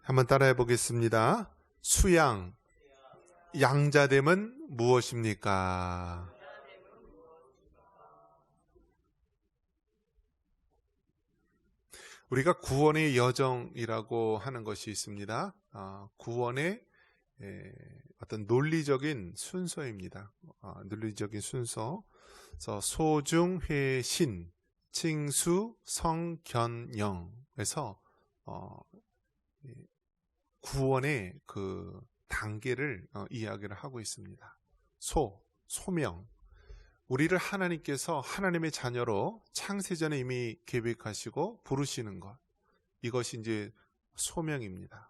한번 따라해 보겠습니다. 수양, 양자됨은 무엇입니까? 우리가 구원의 여정이라고 하는 것이 있습니다. 구원의 어떤 논리적인 순서입니다. 논리적인 순서. 그래서 소중회신, 칭수, 성견영에서 구원의 그 단계를 이야기를 하고 있습니다. 소명. 우리를 하나님께서 하나님의 자녀로 창세전에 이미 계획하시고 부르시는 것. 이것이 이제 소명입니다.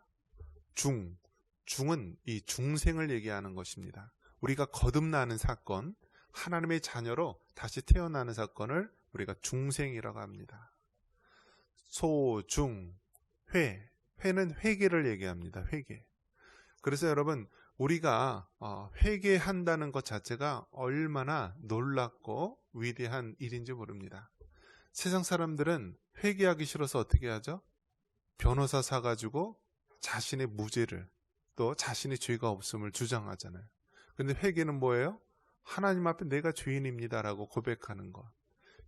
중은 이 중생을 얘기하는 것입니다. 우리가 거듭나는 사건, 하나님의 자녀로 다시 태어나는 사건을 우리가 중생이라고 합니다. 회는 회개를 얘기합니다. 회개. 그래서 여러분, 우리가 회개한다는 것 자체가 얼마나 놀랍고 위대한 일인지 모릅니다. 세상 사람들은 회개하기 싫어서 어떻게 하죠? 변호사 사가지고 자신의 무죄를, 또 자신의 죄가 없음을 주장하잖아요. 그런데 회개는 뭐예요? 하나님 앞에 내가 죄인입니다라고 고백하는 것.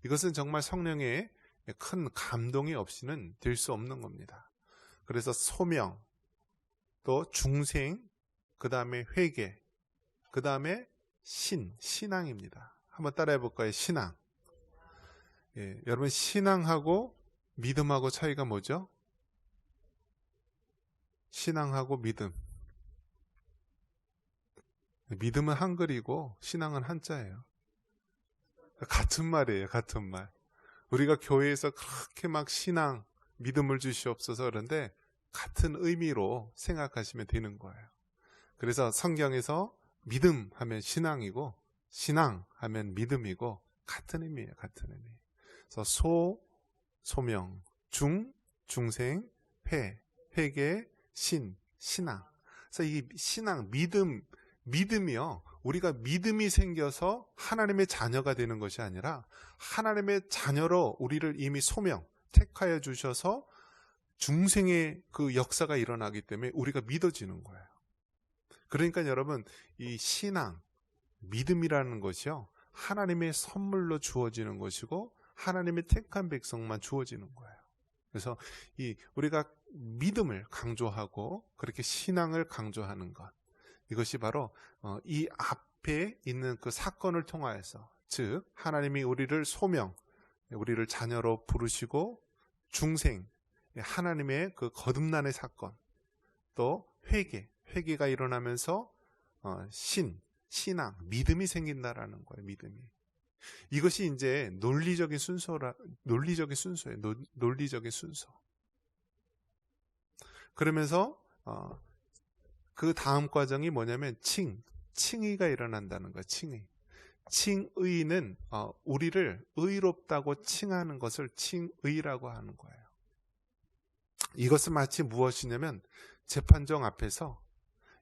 이것은 정말 성령의 큰 감동이 없이는 될 수 없는 겁니다. 그래서 소명, 또 중생, 그 다음에 회개, 그 다음에 신앙입니다. 한번 따라해 볼까요? 신앙. 여러분, 신앙하고 믿음하고 차이가 뭐죠? 신앙하고 믿음. 믿음은 한글이고 신앙은 한자예요. 같은 말이에요. 같은 말. 우리가 교회에서 그렇게 막 신앙, 믿음을 주시옵소서 그런데 같은 의미로 생각하시면 되는 거예요. 그래서 성경에서 믿음 하면 신앙이고 신앙 하면 믿음이고 같은 의미예요. 같은 의미. 그래서 소명, 중생, 회개, 신앙. 그래서 이 신앙, 믿음이요. 우리가 믿음이 생겨서 하나님의 자녀가 되는 것이 아니라 하나님의 자녀로 우리를 이미 택하여 주셔서 중생의 그 역사가 일어나기 때문에 우리가 믿어지는 거예요. 그러니까 여러분, 이 신앙, 믿음이라는 것이요, 하나님의 선물로 주어지는 것이고 하나님의 택한 백성만 주어지는 거예요. 그래서 우리가 믿음을 강조하고 그렇게 신앙을 강조하는 것, 이것이 바로 이 앞에 있는 그 사건을 통하여서, 즉 하나님이 우리를 우리를 자녀로 부르시고 중생, 하나님의 그 거듭난의 사건, 또 회개가 일어나면서 신앙, 믿음이 생긴다라는 거예요. 믿음이. 이것이 이제 논리적인 순서예요. 논리적인 순서. 그러면서 그 다음 과정이 뭐냐면 칭의가 일어난다는 거예요. 칭의는 우리를 의롭다고 칭하는 것을 칭의라고 하는 거예요. 이것은 마치 무엇이냐면 재판정 앞에서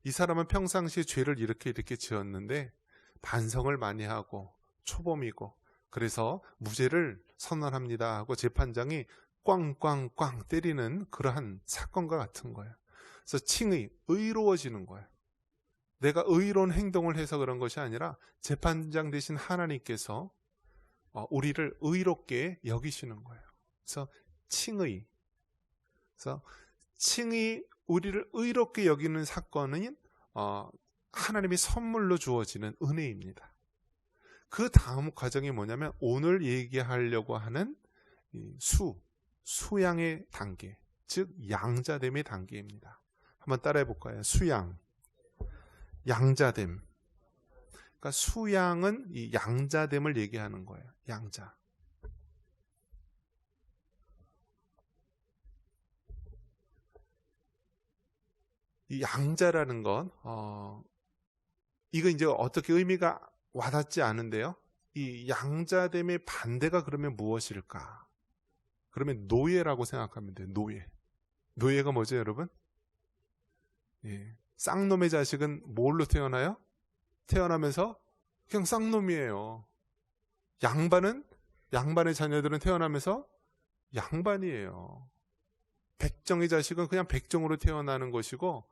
이 사람은 평상시에 죄를 이렇게 지었는데 반성을 많이 하고 초범이고 그래서 무죄를 선언합니다 하고 재판장이 꽝꽝꽝 때리는 그러한 사건과 같은 거예요. 그래서 의로워지는 거예요. 내가 의로운 행동을 해서 그런 것이 아니라 재판장 되신 하나님께서 우리를 의롭게 여기시는 거예요. 그래서 칭의, 우리를 의롭게 여기는 사건은 하나님의 선물로 주어지는 은혜입니다. 그 다음 과정이 뭐냐면 오늘 얘기하려고 하는 수양의 단계, 즉 양자됨의 단계입니다. 한번 따라해 볼까요? 수양, 양자됨. 그러니까 수양은 이 양자됨을 얘기하는 거예요. 양자. 이 양자라는 건 이거 이제 어떻게 의미가 와닿지 않은데요. 이 양자됨의 반대가 그러면 무엇일까? 그러면 노예라고 생각하면 돼요. 노예가 뭐죠, 여러분? 쌍놈의 자식은 뭘로 태어나요? 태어나면서 그냥 쌍놈이에요. 양반의 자녀들은 태어나면서 양반이에요. 백정의 자식은 그냥 백정으로 태어나는 것이고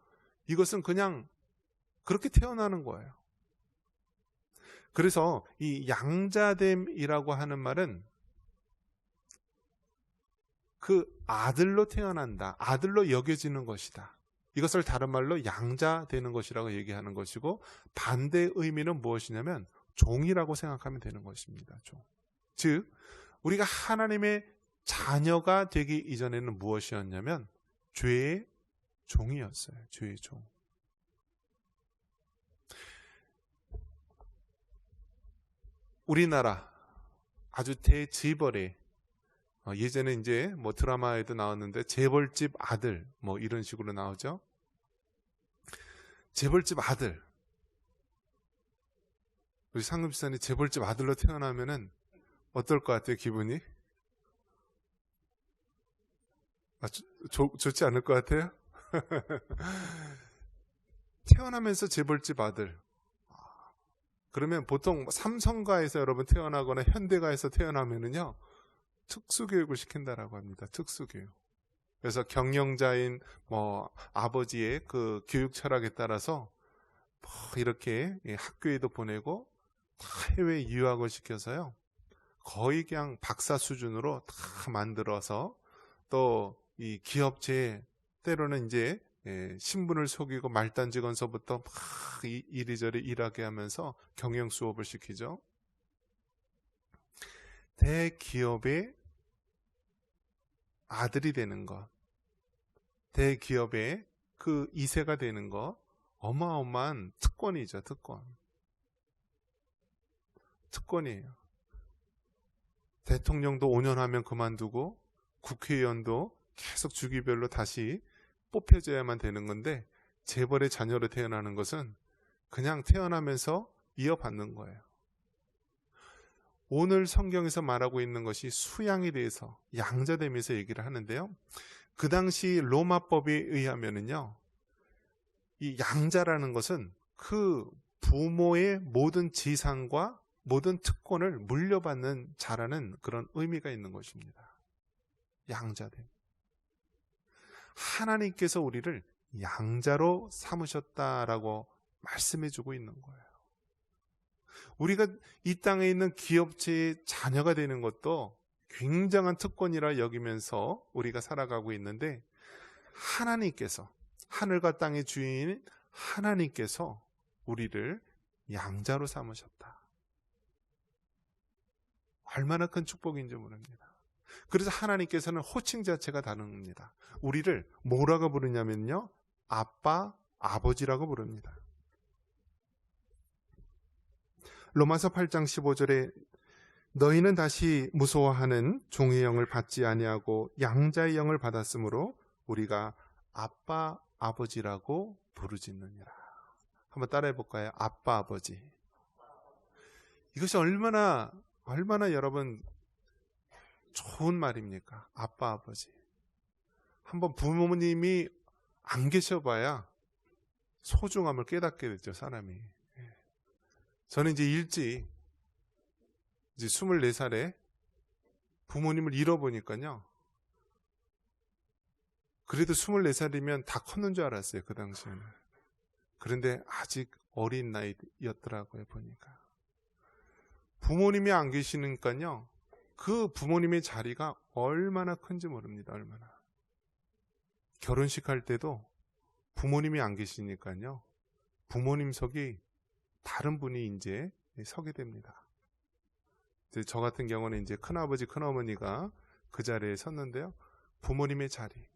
이것은 그냥 그렇게 태어나는 거예요. 그래서 이 양자됨이라고 하는 말은 그 아들로 태어난다, 아들로 여겨지는 것이다. 이것을 다른 말로 양자되는 것이라고 얘기하는 것이고, 반대의 의미는 무엇이냐면 종이라고 생각하면 되는 것입니다. 종. 즉 우리가 하나님의 자녀가 되기 이전에는 무엇이었냐면 죄의 종이었어요. 죄의 종. 우리나라 아주 대재벌의 예전에 이제 뭐 드라마에도 나왔는데 재벌집 아들 뭐 이런 식으로 나오죠. 재벌집 아들. 우리 상금지사님 재벌집 아들로 태어나면은 어떨 것 같아요, 기분이? 좋지 않을 것 같아요? 태어나면서 재벌집 아들. 그러면 보통 삼성가에서 여러분 태어나거나 현대가에서 태어나면은요, 특수교육을 시킨다라고 합니다. 특수교육. 그래서 경영자인 뭐 아버지의 그 교육 철학에 따라서 뭐 이렇게 학교에도 보내고 해외 유학을 시켜서요, 거의 그냥 박사 수준으로 다 만들어서 또 이 기업체 때로는 이제 신분을 속이고 말단 직원서부터 막 이리저리 일하게 하면서 경영 수업을 시키죠. 대기업의 아들이 되는 것, 대기업의 그 2세가 되는 것, 어마어마한 특권이죠. 특권이에요. 대통령도 5년 하면 그만두고 국회의원도 계속 주기별로 다시 뽑혀져야만 되는 건데, 재벌의 자녀로 태어나는 것은 그냥 태어나면서 이어받는 거예요. 오늘 성경에서 말하고 있는 것이 수양에 대해서, 양자됨에서 얘기를 하는데요, 그 당시 로마법에 의하면은요, 이 양자라는 것은 그 부모의 모든 재산과 모든 특권을 물려받는 자라는 그런 의미가 있는 것입니다. 양자됨. 하나님께서 우리를 양자로 삼으셨다라고 말씀해주고 있는 거예요. 우리가 이 땅에 있는 기업체의 자녀가 되는 것도 굉장한 특권이라 여기면서 우리가 살아가고 있는데, 하나님께서, 하늘과 땅의 주인인 하나님께서 우리를 양자로 삼으셨다. 얼마나 큰 축복인지 모릅니다. 그래서 하나님께서는 호칭 자체가 다릅니다. 우리를 뭐라고 부르냐면요, 아빠, 아버지라고 부릅니다. 로마서 8장 15절에 너희는 다시 무서워하는 종의 영을 받지 아니하고 양자의 영을 받았으므로 우리가 아빠, 아버지라고 부르짖느니라. 한번 따라해 볼까요? 아빠, 아버지. 이것이 얼마나 여러분 좋은 말입니까? 아빠, 아버지. 한번 부모님이 안 계셔봐야 소중함을 깨닫게 되죠, 사람이. 저는 이제 이제 24살에 부모님을 잃어보니까요, 그래도 24살이면 다 컸는 줄 알았어요, 그 당시에는. 그런데 아직 어린 나이였더라고요, 보니까. 부모님이 안 계시니까요, 그 부모님의 자리가 얼마나 큰지 모릅니다. 얼마나. 결혼식 할 때도 부모님이 안 계시니까요, 부모님석이 다른 분이 이제 서게 됩니다. 저 같은 경우는 이제 큰아버지, 큰어머니가 그 자리에 섰는데요, 부모님의 자리.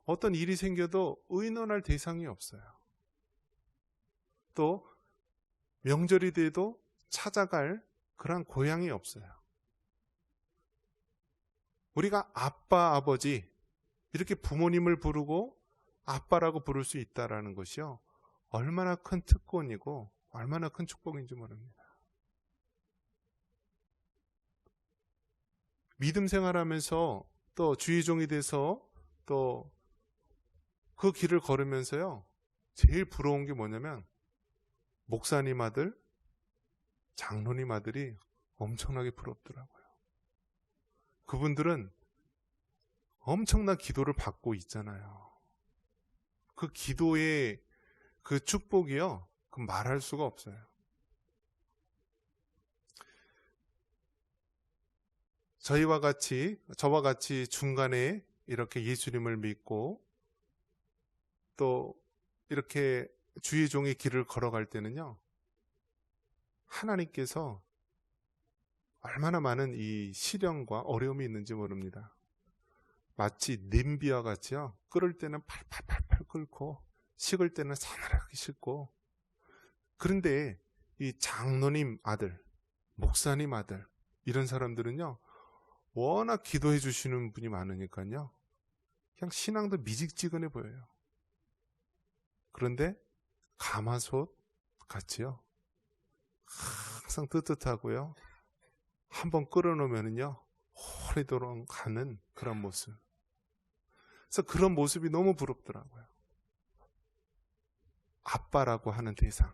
어떤 일이 생겨도 의논할 대상이 없어요. 또 명절이 돼도 찾아갈 그런 고향이 없어요. 우리가 아빠, 아버지 이렇게 부모님을 부르고 아빠라고 부를 수 있다라는 것이요, 얼마나 큰 특권이고 얼마나 큰 축복인지 모릅니다. 믿음 생활하면서 또 주의 종이 돼서 또 그 길을 걸으면서요, 제일 부러운 게 뭐냐면 목사님 아들, 장로님 아들이 엄청나게 부럽더라고요. 그분들은 엄청난 기도를 받고 있잖아요. 그 기도의 그 축복이요, 그 말할 수가 없어요. 저와 같이 중간에 이렇게 예수님을 믿고 또 이렇게 주의 종의 길을 걸어갈 때는요, 하나님께서 얼마나 많은 이 시련과 어려움이 있는지 모릅니다. 마치 냄비와 같이요, 끓을 때는 팔팔팔팔 끓고 식을 때는 사나하게 식고. 그런데 이 장로님 아들, 목사님 아들, 이런 사람들은요, 워낙 기도해 주시는 분이 많으니까요, 그냥 신앙도 미직지근해 보여요. 그런데 가마솥 같이요, 항상 뜨뜻하고요, 한번 끓여놓으면요 오래도록 가는 그런 모습. 그래서 그런 모습이 너무 부럽더라고요. 아빠라고 하는 대상,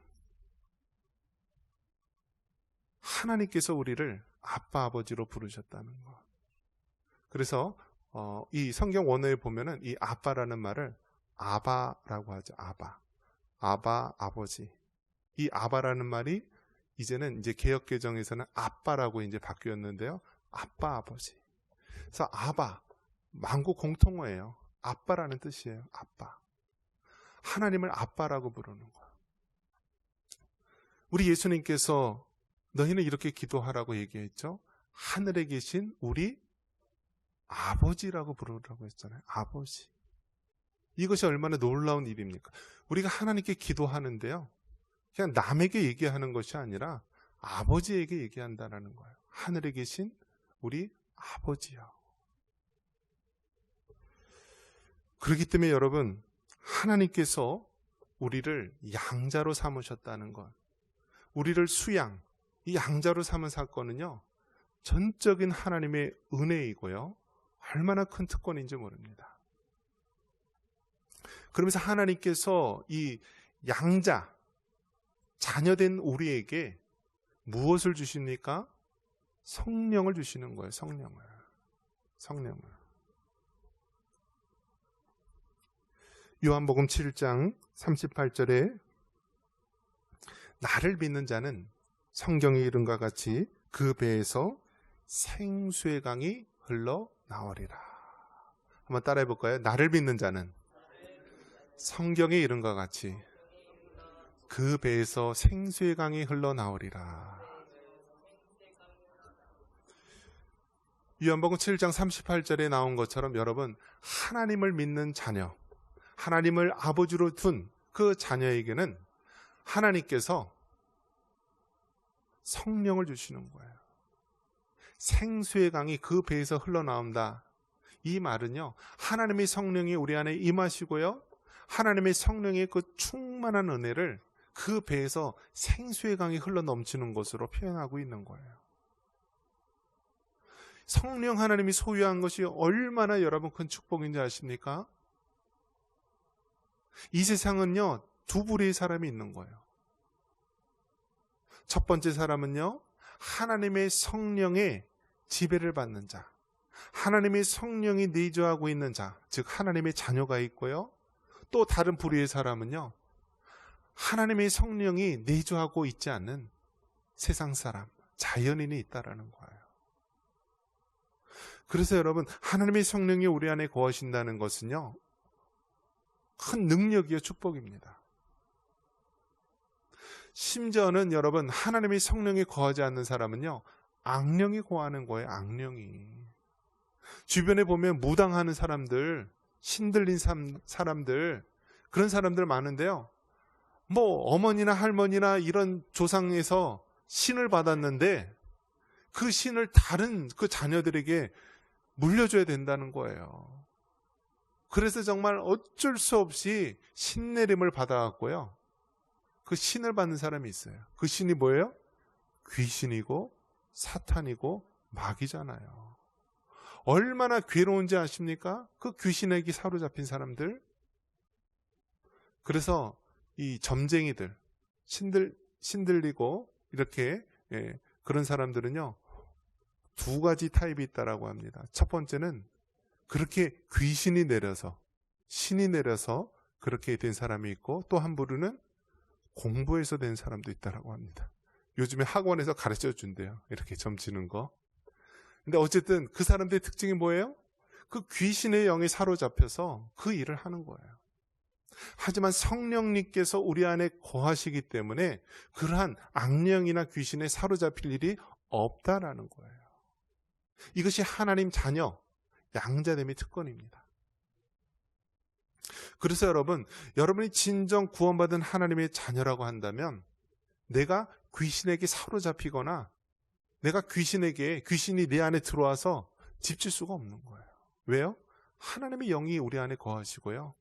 하나님께서 우리를 아빠 아버지로 부르셨다는 것. 그래서 이 성경 원어에 보면은 이 아빠라는 말을 아바라고 하죠. 아바 아버지. 이 아바라는 말이 이제는 이제 개역 개정에서는 아빠라고 이제 바뀌었는데요. 아빠 아버지. 그래서 아바, 만국 공통어예요. 아빠라는 뜻이에요. 아빠. 하나님을 아빠라고 부르는 거예요. 우리 예수님께서 너희는 이렇게 기도하라고 얘기했죠. 하늘에 계신 우리 아버지라고 부르라고 했잖아요. 아버지. 이것이 얼마나 놀라운 일입니까? 우리가 하나님께 기도하는데요, 그냥 남에게 얘기하는 것이 아니라 아버지에게 얘기한다는 거예요. 하늘에 계신 우리 아버지요. 그렇기 때문에 여러분, 하나님께서 우리를 양자로 삼으셨다는 것, 우리를 수양, 이 양자로 삼은 사건은요, 전적인 하나님의 은혜이고요, 얼마나 큰 특권인지 모릅니다. 그러면서 하나님께서 이 양자, 자녀된 우리에게 무엇을 주십니까? 성령을 주시는 거예요. 성령을. 요한복음 7장 38절에 나를 믿는 자는 성경에 이른과 같이 그 배에서 생수의 강이 흘러나오리라. 한번 따라해 볼까요? 나를 믿는 자는 성경에 이른과 같이 그 배에서 생수의 강이 흘러나오리라. 요한복음 7장 38절에 나온 것처럼 여러분, 하나님을 믿는 자녀, 하나님을 아버지로 둔 그 자녀에게는 하나님께서 성령을 주시는 거예요. 생수의 강이 그 배에서 흘러나온다. 이 말은요, 하나님의 성령이 우리 안에 임하시고요, 하나님의 성령의 그 충만한 은혜를 그 배에서 생수의 강이 흘러넘치는 것으로 표현하고 있는 거예요. 성령 하나님이 소유한 것이 얼마나 여러분 큰 축복인지 아십니까? 이 세상은요, 두 부류의 사람이 있는 거예요. 첫 번째 사람은요, 하나님의 성령의 지배를 받는 자, 하나님의 성령이 내주하고 있는 자, 즉 하나님의 자녀가 있고요, 또 다른 부류의 사람은요, 하나님의 성령이 내주하고 있지 않는 세상 사람, 자연인이 있다라는 거예요. 그래서 여러분, 하나님의 성령이 우리 안에 거하신다는 것은요, 큰 능력이요, 축복입니다. 심지어는 여러분, 하나님의 성령이 거하지 않는 사람은요, 악령이 거하는 거예요. 악령이. 주변에 보면 무당하는 사람들, 신들린 사람들, 그런 사람들 많은데요, 뭐 어머니나 할머니나 이런 조상에서 신을 받았는데 그 신을 다른 그 자녀들에게 물려줘야 된다는 거예요. 그래서 정말 어쩔 수 없이 신내림을 받아왔고요, 그 신을 받는 사람이 있어요. 그 신이 뭐예요? 귀신이고 사탄이고 마귀잖아요. 얼마나 괴로운지 아십니까? 그 귀신에게 사로잡힌 사람들. 그래서 이 점쟁이들, 신들리고 이렇게, 그런 사람들은요, 두 가지 타입이 있다라고 합니다. 첫 번째는 그렇게 귀신이 내려서, 신이 내려서 그렇게 된 사람이 있고, 또 한 부류는 공부해서 된 사람도 있다라고 합니다. 요즘에 학원에서 가르쳐 준대요. 이렇게 점치는 거. 근데 어쨌든 그 사람들의 특징이 뭐예요? 그 귀신의 영이 사로잡혀서 그 일을 하는 거예요. 하지만 성령님께서 우리 안에 거하시기 때문에 그러한 악령이나 귀신에 사로잡힐 일이 없다라는 거예요. 이것이 하나님 자녀, 양자됨의 특권입니다. 그래서 여러분이 진정 구원받은 하나님의 자녀라고 한다면 내가 귀신에게 사로잡히거나 내가 귀신이 내 안에 들어와서 집질 수가 없는 거예요. 왜요? 하나님의 영이 우리 안에 거하시고요.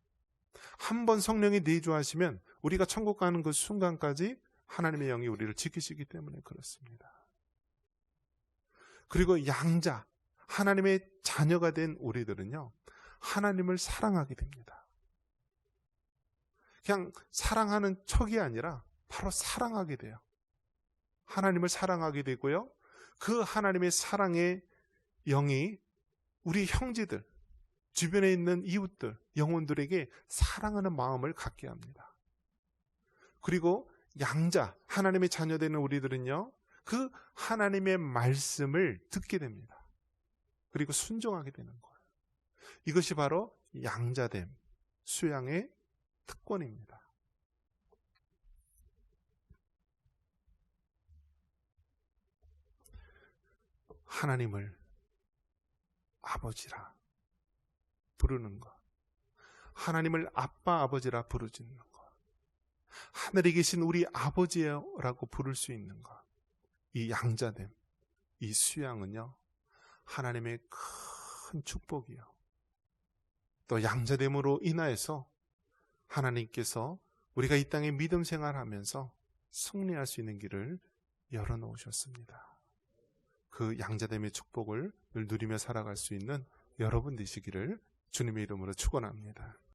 한번 성령이 내주하시면 우리가 천국 가는 그 순간까지 하나님의 영이 우리를 지키시기 때문에 그렇습니다. 그리고 양자, 하나님의 자녀가 된 우리들은요, 하나님을 사랑하게 됩니다. 그냥 사랑하는 척이 아니라 바로 사랑하게 돼요. 하나님을 사랑하게 되고요. 그 하나님의 사랑의 영이 우리 형제들, 주변에 있는 이웃들, 영혼들에게 사랑하는 마음을 갖게 합니다. 그리고 양자, 하나님의 자녀되는 우리들은요, 그 하나님의 말씀을 듣게 됩니다. 그리고 순종하게 되는 거예요. 이것이 바로 양자됨, 수양의 특권입니다. 하나님을 아버지라 부르는 것, 하나님을 아빠 아버지라 부르짖는 것, 하늘에 계신 우리 아버지라고 부를 수 있는 것, 이 양자됨, 이 수양은요, 하나님의 큰 축복이요. 또 양자됨으로 인하여서 하나님께서 우리가 이 땅에 믿음 생활하면서 승리할 수 있는 길을 열어놓으셨습니다. 그 양자됨의 축복을 누리며 살아갈 수 있는 여러분 되시기를 주님의 이름으로 축원합니다.